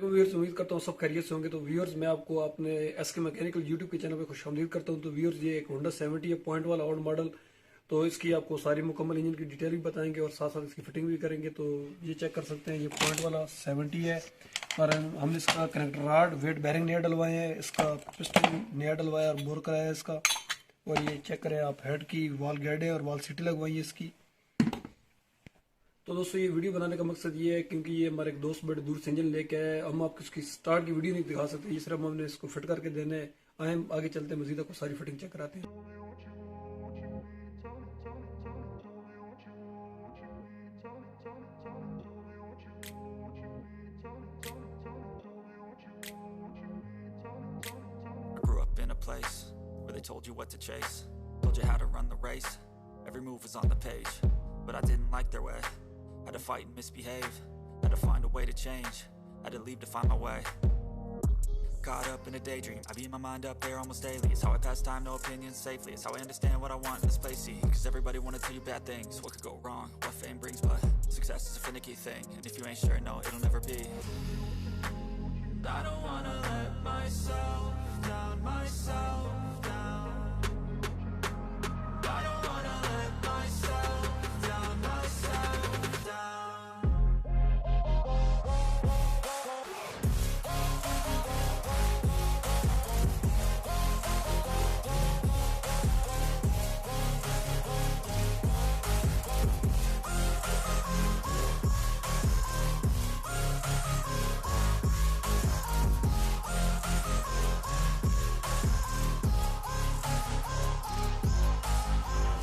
Viewers, उम्मीद करता हूँ सब खैरियत से होंगे। तो व्यूअर्स, मैं आपको अपने एसके मैकेनिकल यूट्यूब के चैनल पे खुशामदीद करता हूँ। तो व्यूअर्स, ये एक होंडा 70 है, पॉइंट वाला ओल्ड मॉडल। तो इसकी आपको सारी मुकम्मल इंजन की डिटेल भी बताएंगे और साथ साथ इसकी फिटिंग भी करेंगे। तो ये चेक कर सकते हैं, ये पॉइंट वाला 70 है और हमने इसका कनेक्टर राड वेट बैरिंग नया डलवाए हैं, इसका पिस्टन नया डलवाया और बोर कराया है इसका। और ये चेक करें आप, हेड की वॉल गाइड है और वॉल सीटी लगवाई है इसकी। तो दोस्तों, ये वीडियो बनाने का मकसद ये है क्योंकि ये हमारे एक दोस्त बड़े दूर से इंजन लेके आए। हम आपको इसकी स्टार्ट की वीडियो नहीं दिखा सकते, ये सिर्फ हमने इसको फिट करके देने हैं। आए आगे चलते हैं, मजीद आपको सारी फिटिंग चेक कराते हैं। I grew up in a place where they told you what to chase, told you how to run the race. Every move was on the page, but I didn't like their way. Had to fight and misbehave, had to find a way to change, had to leave to find my way. Caught up in a daydream, I beat my mind up there almost daily. It's how I pass time, no opinions safely. It's how I understand what I want in this place, see. Cause everybody wanna tell you bad things, what could go wrong, what fame brings. But success is a finicky thing, and if you ain't sure, no, it'll never be. I don't wanna let myself down, myself down. I don't wanna let myself down, myself down.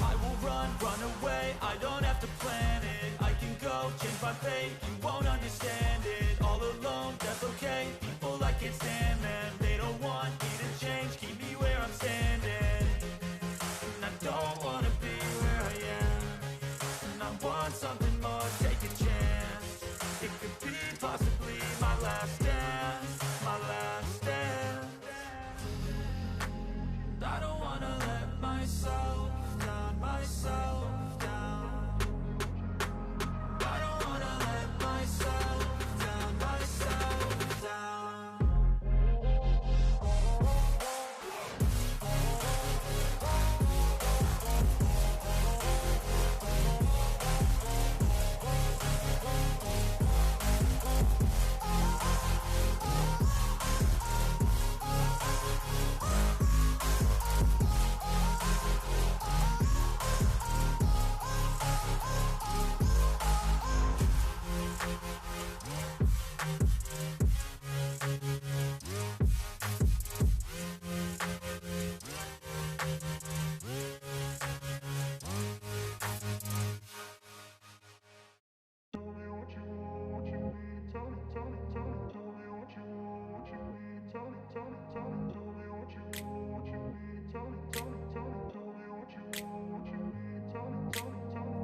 I will run away, I don't have to plan it. I can go, change my fate, you won't understand it. All alone, that's okay, people I can't stand them. They don't want me to change, keep me where I'm standing. And I don't wanna be where I am, and I want something more, take a chance. It could be possibly my last dance, my last dance. I don't wanna let myself down, myself down. I don't wanna let myself down, myself down.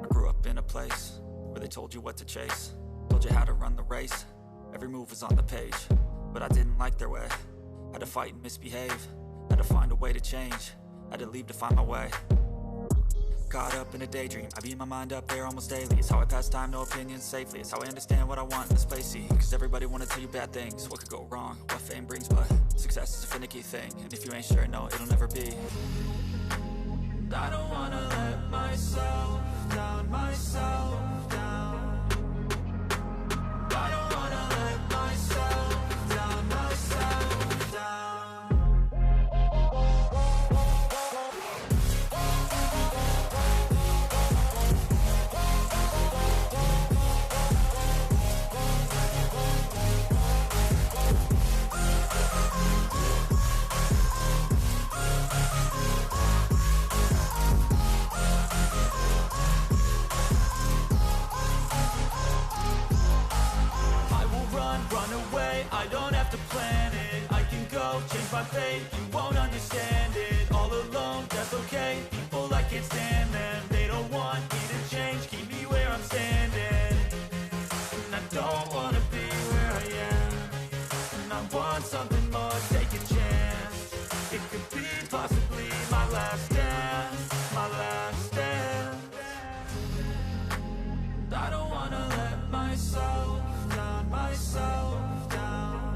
I grew up in a place where they told you what to chase, told you how to run the race. Every move was on the page, but I didn't like their way. Had to fight and misbehave, had to find a way to change, had to leave to find my way. Caught up in a daydream, I beat my mind up there almost daily. It's how I pass time, no opinions safely. It's how I understand what I want in this place, see. Cause everybody wanna tell you bad things, what could go wrong, what fame brings. But success is a finicky thing, and if you ain't sure, no, it'll never be. I don't wanna let myself down, myself down. I don't wanna let myself down, myself down. I will run away, I don't have to plan it. I can go, change my fate, you won't understand it. All alone, that's okay, people I can't stand them. They don't want me to change, keep me where I'm standing. And I don't wanna be where I am, and I want something more, take a chance. It could be possibly my last dance, my last dance. I don't wanna let myself down, myself down.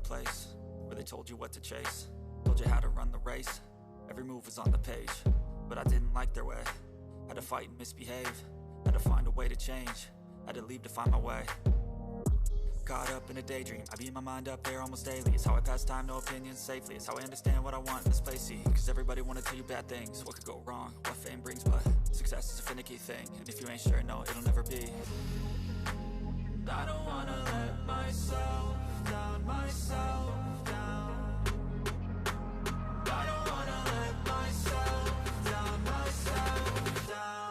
place where they told you what to chase, told you how to run the race. Every move was on the page, but I didn't like their way. Had to fight and misbehave, had to find a way to change, had to leave to find my way. Caught up in a daydream, I beat my mind up there almost daily. It's how I pass time, no opinions safely. It's how I understand what I want in this place, see. Cause everybody wanna tell you bad things, what could go wrong, what fame brings. But success is a finicky thing, and if you ain't sure, no, it'll never be. I don't wanna let myself down, myself down. I don't wanna let myself down, myself down.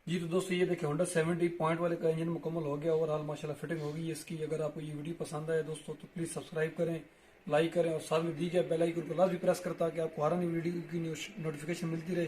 जी तो दोस्तों ये देखिए Honda 70 point वाले का engine मुकम्मल हो गया, overall माशाल्लाह फिटिंग हो गई है इसकी। अगर आपको ये वीडियो पसंद आए दोस्तों तो प्लीज सब्सक्राइब करें, लाइक करें और साथ में दी गए बेल आइकन को लाजमी प्रेस करें ताकि आपको हर नई वीडियो की नोटिफिकेशन मिलती रहे।